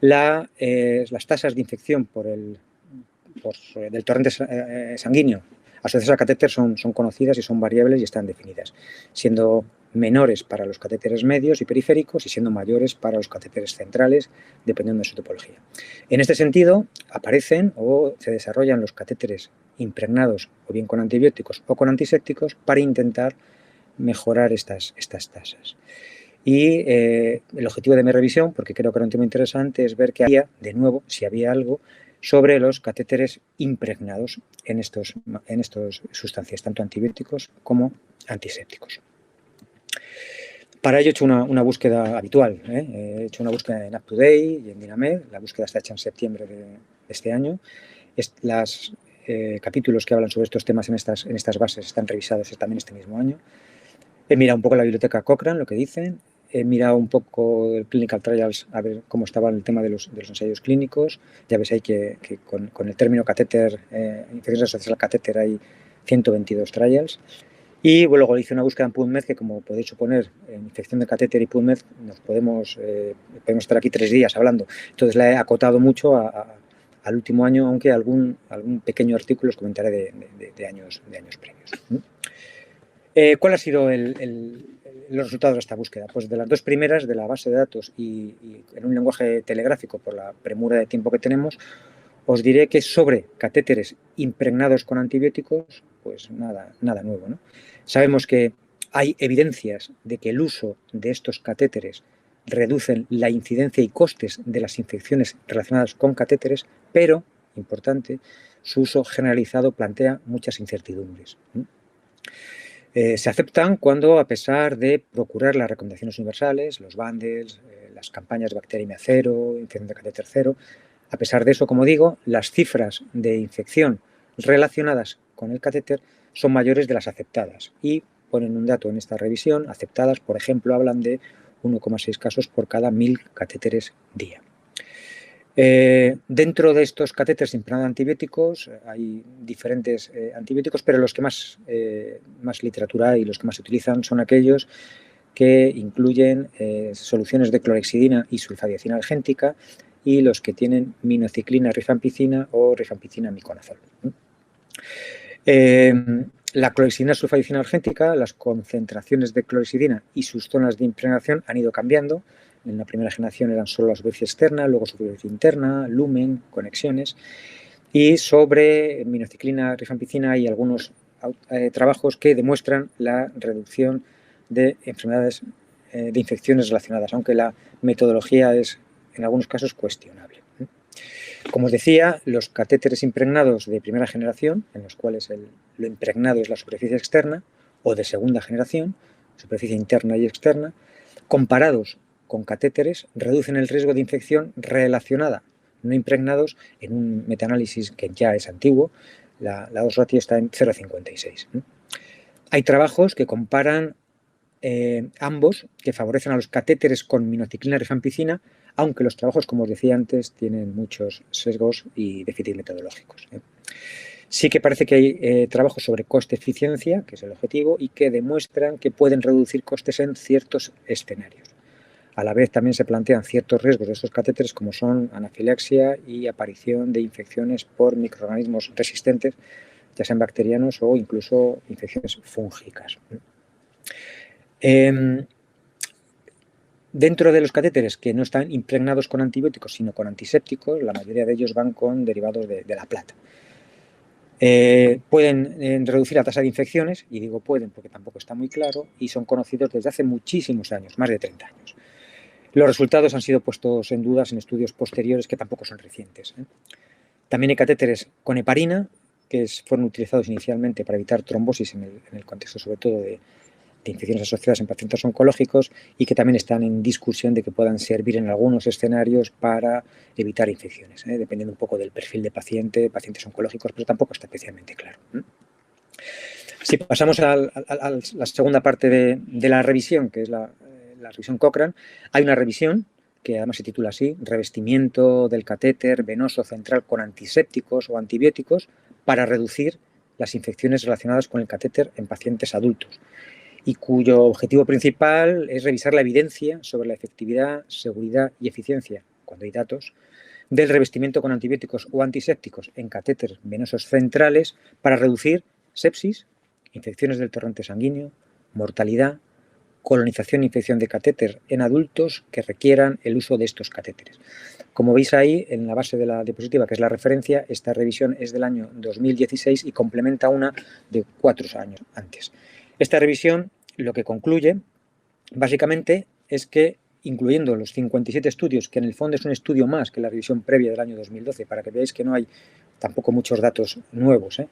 las tasas de infección del torrente sanguíneo asociadas al catéter son conocidas y son variables y están definidas, siendo menores para los catéteres medios y periféricos y siendo mayores para los catéteres centrales, dependiendo de su topología. En este sentido, aparecen o se desarrollan los catéteres impregnados o bien con antibióticos o con antisépticos para intentar mejorar estas tasas. Y el objetivo de mi revisión, porque creo que era un tema interesante, es ver que había, de nuevo, si había algo, sobre los catéteres impregnados en estos sustancias, tanto antibióticos como antisépticos. Para ello he hecho una búsqueda habitual. He hecho una búsqueda en UpToDate y en Dinamed. La búsqueda está hecha en septiembre de este año. Los capítulos que hablan sobre estos temas en estas bases están revisados también este mismo año. He mirado un poco la biblioteca Cochrane, lo que dicen. He mirado un poco el Clinical Trials, a ver cómo estaba el tema de los ensayos clínicos. Ya veis ahí que con el término catéter, infección asociada al catéter, hay 122 trials. Y luego hice una búsqueda en PubMed que, como podéis suponer, en infección de catéter y PubMed nos podemos estar aquí 3 días hablando. Entonces la he acotado mucho al último año, aunque algún pequeño artículo os comentaré de años previos. ¿Cuál ha sido los resultados de esta búsqueda? Pues de las 2 primeras, de la base de datos y en un lenguaje telegráfico por la premura de tiempo que tenemos, os diré que sobre catéteres impregnados con antibióticos, pues nada nuevo, ¿no? Sabemos que hay evidencias de que el uso de estos catéteres reducen la incidencia y costes de las infecciones relacionadas con catéteres, pero, importante, su uso generalizado plantea muchas incertidumbres. Se aceptan cuando, a pesar de procurar las recomendaciones universales, los bundles, las campañas de bacteriemia cero, infección de catéter cero, a pesar de eso, como digo, las cifras de infección relacionadas con el catéter son mayores de las aceptadas y ponen un dato en esta revisión. Aceptadas, por ejemplo, hablan de 1,6 casos por cada 1000 catéteres día. Dentro de estos catéteres impregnados de antibióticos hay diferentes antibióticos, pero los que más literatura hay y los que más se utilizan son aquellos que incluyen soluciones de clorhexidina y sulfadiacina argéntica y los que tienen minociclina rifampicina o rifampicina miconazol. La clorhexidina sulfadiacina argéntica, las concentraciones de clorhexidina y sus zonas de impregnación han ido cambiando. En la primera generación eran solo la superficie externa, luego superficie interna, lumen, conexiones. Y sobre minociclina rifampicina hay algunos trabajos que demuestran la reducción de enfermedades, de infecciones relacionadas, aunque la metodología es en algunos casos cuestionable. Como os decía, los catéteres impregnados de primera generación, en los cuales lo impregnado es la superficie externa, o de segunda generación, superficie interna y externa, comparados con catéteres, reducen el riesgo de infección relacionada, no impregnados, en un metaanálisis que ya es antiguo. La odds ratio está en 0,56. Hay trabajos que comparan ambos, que favorecen a los catéteres con minociclina rifampicina, aunque los trabajos, como os decía antes, tienen muchos sesgos y déficits metodológicos. Sí que parece que hay trabajos sobre coste-eficiencia, que es el objetivo, y que demuestran que pueden reducir costes en ciertos escenarios. A la vez también se plantean ciertos riesgos de estos catéteres, como son anafilaxia y aparición de infecciones por microorganismos resistentes, ya sean bacterianos o incluso infecciones fúngicas. Dentro de los catéteres que no están impregnados con antibióticos, sino con antisépticos, la mayoría de ellos van con derivados de la plata. Pueden reducir la tasa de infecciones, y digo pueden porque tampoco está muy claro, y son conocidos desde hace muchísimos años, más de 30 años. Los resultados han sido puestos en dudas en estudios posteriores que tampoco son recientes. También hay catéteres con heparina, que fueron utilizados inicialmente para evitar trombosis en el contexto sobre todo de infecciones asociadas en pacientes oncológicos, y que también están en discusión de que puedan servir en algunos escenarios para evitar infecciones, dependiendo un poco del perfil de pacientes oncológicos, pero tampoco está especialmente claro. Si pasamos a la segunda parte de la revisión, que es la revisión Cochrane, hay una revisión que además se titula así: revestimiento del catéter venoso central con antisépticos o antibióticos para reducir las infecciones relacionadas con el catéter en pacientes adultos, y cuyo objetivo principal es revisar la evidencia sobre la efectividad, seguridad y eficiencia, cuando hay datos, del revestimiento con antibióticos o antisépticos en catéteres venosos centrales para reducir sepsis, infecciones del torrente sanguíneo, mortalidad, colonización e infección de catéter en adultos que requieran el uso de estos catéteres. Como veis ahí, en la base de la diapositiva, que es la referencia, esta revisión es del año 2016 y complementa una de 4 años antes. Esta revisión lo que concluye básicamente es que, incluyendo los 57 estudios, que en el fondo es un estudio más que la revisión previa del año 2012, para que veáis que no hay tampoco muchos datos nuevos,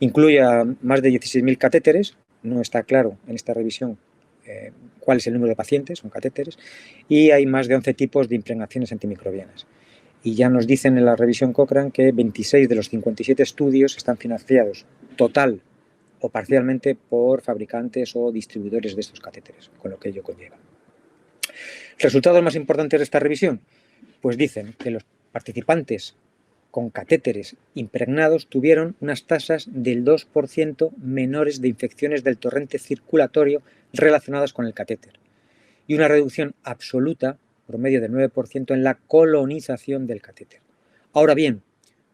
incluye a más de 16.000 catéteres, no está claro en esta revisión cuál es el número de pacientes con catéteres, y hay más de 11 tipos de impregnaciones antimicrobianas. Y ya nos dicen en la revisión Cochrane que 26 de los 57 estudios están financiados total o parcialmente por fabricantes o distribuidores de estos catéteres, con lo que ello conlleva. ¿Resultados más importantes de esta revisión? Pues dicen que los participantes con catéteres impregnados tuvieron unas tasas del 2% menores de infecciones del torrente circulatorio relacionadas con el catéter y una reducción absoluta, promedio del 9%, en la colonización del catéter. Ahora bien,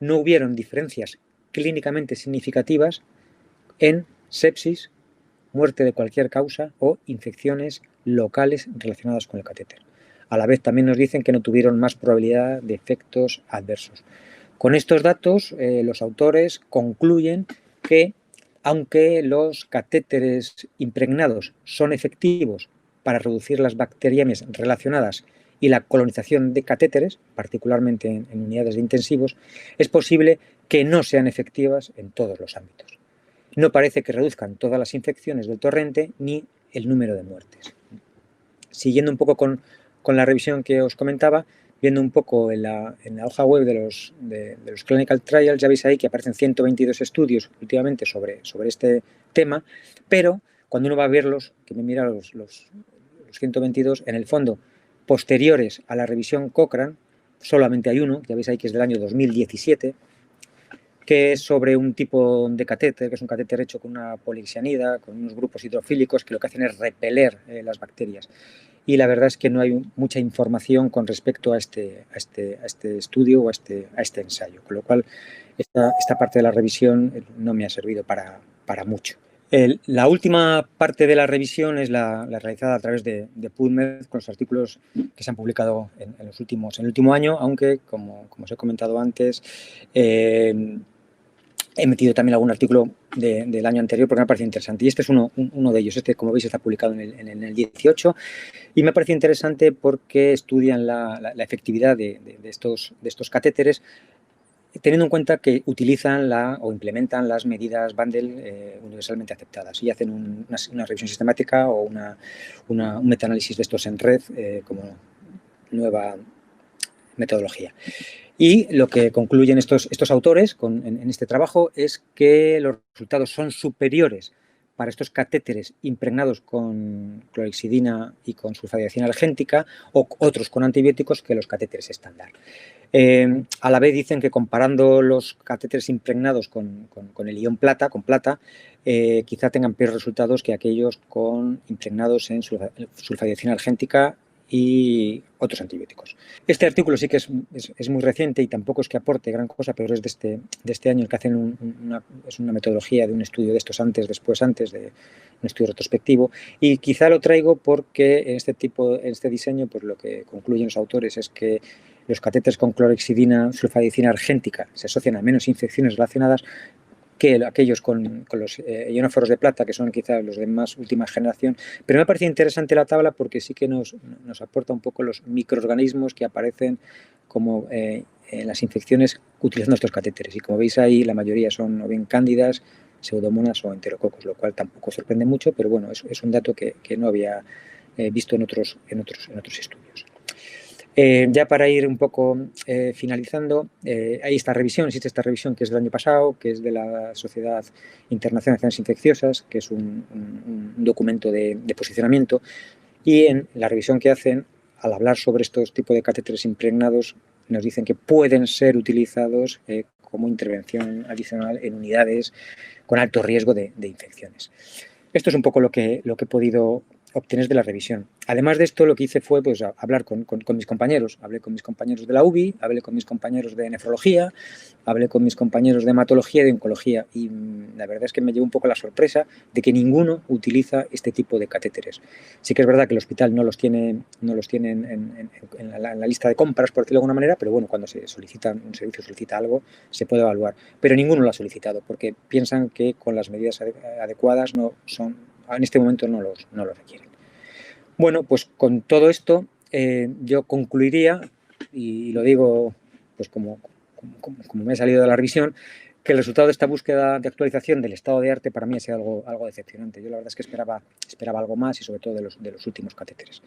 no hubieron diferencias clínicamente significativas en sepsis, muerte de cualquier causa o infecciones locales relacionadas con el catéter. A la vez también nos dicen que no tuvieron más probabilidad de efectos adversos. Con estos datos, los autores concluyen que, aunque los catéteres impregnados son efectivos para reducir las bacteriemias relacionadas y la colonización de catéteres, particularmente en unidades de intensivos, es posible que no sean efectivas en todos los ámbitos. No parece que reduzcan todas las infecciones del torrente ni el número de muertes. Siguiendo un poco con la revisión que os comentaba, viendo un poco en la hoja web de los clinical trials, ya veis ahí que aparecen 122 estudios últimamente sobre este tema, pero cuando uno va a verlos, que me mira los 122, en el fondo, posteriores a la revisión Cochrane, solamente hay uno, ya veis ahí que es del año 2017, que es sobre un tipo de catéter, que es un catéter hecho con una polixianida, con unos grupos hidrofílicos que lo que hacen es repeler las bacterias. Y la verdad es que no hay mucha información con respecto a este estudio o a este ensayo, con lo cual esta parte de la revisión no me ha servido para mucho. La última parte de la revisión es la realizada a través de PubMed, con los artículos que se han publicado en el último año, aunque, como os he comentado antes, he metido también algún artículo del año anterior porque me ha parecido interesante. Y este es uno de ellos. Este, como veis, está publicado en el 18 y me ha parecido interesante porque estudian la efectividad de estos catéteres, teniendo en cuenta que utilizan o implementan las medidas Bandel universalmente aceptadas y hacen una revisión sistemática o un metaanálisis de estos en red como nueva metodología. Y lo que concluyen estos autores en este trabajo es que los resultados son superiores para estos catéteres impregnados con clorhexidina y con sulfadilación argéntica o otros con antibióticos que los catéteres estándar. A la vez dicen que comparando los catéteres impregnados con el ion plata, quizá tengan peores resultados que aquellos impregnados en sulfadilación argéntica y otros antibióticos. Este artículo sí que es muy reciente y tampoco es que aporte gran cosa, pero es de este año, el que hacen es una metodología de un estudio de estos antes, de un estudio retrospectivo, y quizá lo traigo porque en este diseño, pues lo que concluyen los autores es que los catéteres con clorhexidina, sulfadicina argéntica se asocian a menos infecciones relacionadas que aquellos con los ionóforos de plata, que son quizás los de más última generación. Pero me parece interesante la tabla porque sí que nos aporta un poco los microorganismos que aparecen como en las infecciones utilizando estos catéteres. Y como veis ahí, la mayoría son o bien cándidas, pseudomonas o enterococos, lo cual tampoco sorprende mucho, pero bueno, es un dato que no había visto en otros estudios. Ya para ir un poco finalizando, hay existe esta revisión que es del año pasado, que es de la Sociedad Internacional de Enfermedades Infecciosas, que es un documento de posicionamiento, y en la revisión que hacen, al hablar sobre estos tipos de catéteres impregnados, nos dicen que pueden ser utilizados como intervención adicional en unidades con alto riesgo de infecciones. Esto es un poco lo que he podido obtener de la revisión. Además de esto, lo que hice fue pues, hablar con mis compañeros. Hablé con mis compañeros de la UBI, hablé con mis compañeros de nefrología, hablé con mis compañeros de hematología y de oncología. Y la verdad es que me llevó un poco la sorpresa de que ninguno utiliza este tipo de catéteres. Sí que es verdad que el hospital no los tiene en la lista de compras, por decirlo de alguna manera, pero bueno, cuando un servicio solicita algo, se puede evaluar. Pero ninguno lo ha solicitado porque piensan que con las medidas adecuadas no son en este momento no los requieren. Bueno, pues con todo esto yo concluiría, y lo digo pues como me he salido de la revisión, que el resultado de esta búsqueda de actualización del estado de arte para mí ha sido algo decepcionante. Yo la verdad es que esperaba algo más y sobre todo de los últimos catéteres.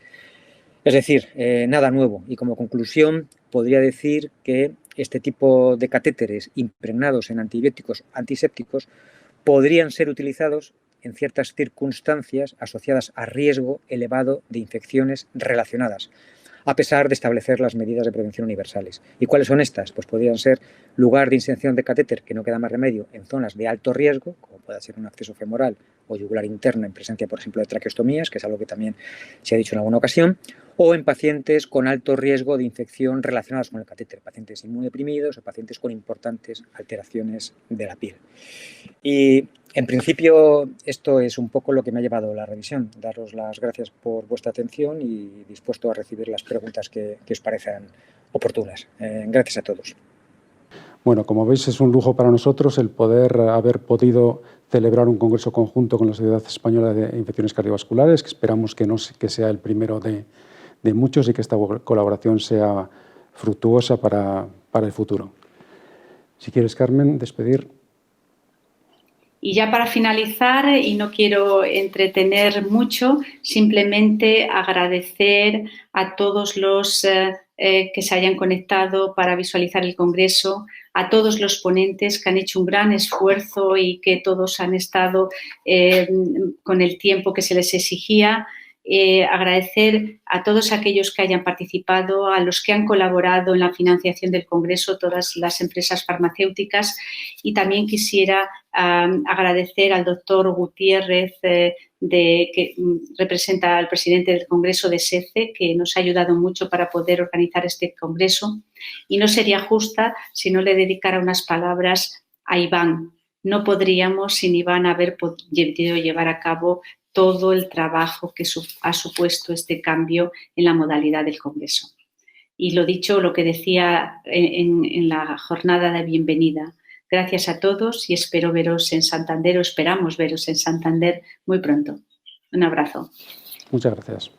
Es decir, nada nuevo, y como conclusión podría decir que este tipo de catéteres impregnados en antibióticos antisépticos podrían ser utilizados en ciertas circunstancias asociadas a riesgo elevado de infecciones relacionadas, a pesar de establecer las medidas de prevención universales. ¿Y cuáles son estas? Pues podrían ser lugar de inserción de catéter, que no queda más remedio, en zonas de alto riesgo, como pueda ser un acceso femoral o yugular interno en presencia, por ejemplo, de traqueostomías, que es algo que también se ha dicho en alguna ocasión, o en pacientes con alto riesgo de infección relacionados con el catéter, pacientes inmunodeprimidos o pacientes con importantes alteraciones de la piel. Y en principio esto es un poco lo que me ha llevado a la revisión. Daros las gracias por vuestra atención y dispuesto a recibir las preguntas que os parezcan oportunas. Gracias a todos. Bueno, como veis, es un lujo para nosotros el poder haber podido celebrar un congreso conjunto con la Sociedad Española de Infecciones Cardiovasculares, que esperamos que sea el primero de muchos y que esta colaboración sea fructuosa para el futuro. Si quieres, Carmen, despedir. Y ya para finalizar, y no quiero entretener mucho, simplemente agradecer a todos los que se hayan conectado para visualizar el congreso, a todos los ponentes que han hecho un gran esfuerzo y que todos han estado con el tiempo que se les exigía. Agradecer a todos aquellos que hayan participado, a los que han colaborado en la financiación del Congreso, todas las empresas farmacéuticas, y también quisiera agradecer al doctor Gutiérrez, que representa al presidente del Congreso de SECE, que nos ha ayudado mucho para poder organizar este Congreso, y no sería justa si no le dedicara unas palabras a Iván. No podríamos sin Iván haber podido llevar a cabo todo el trabajo que ha supuesto este cambio en la modalidad del Congreso. Y lo dicho, lo que decía en la jornada de bienvenida. Gracias a todos y espero veros en Santander, o esperamos veros en Santander muy pronto. Un abrazo. Muchas gracias.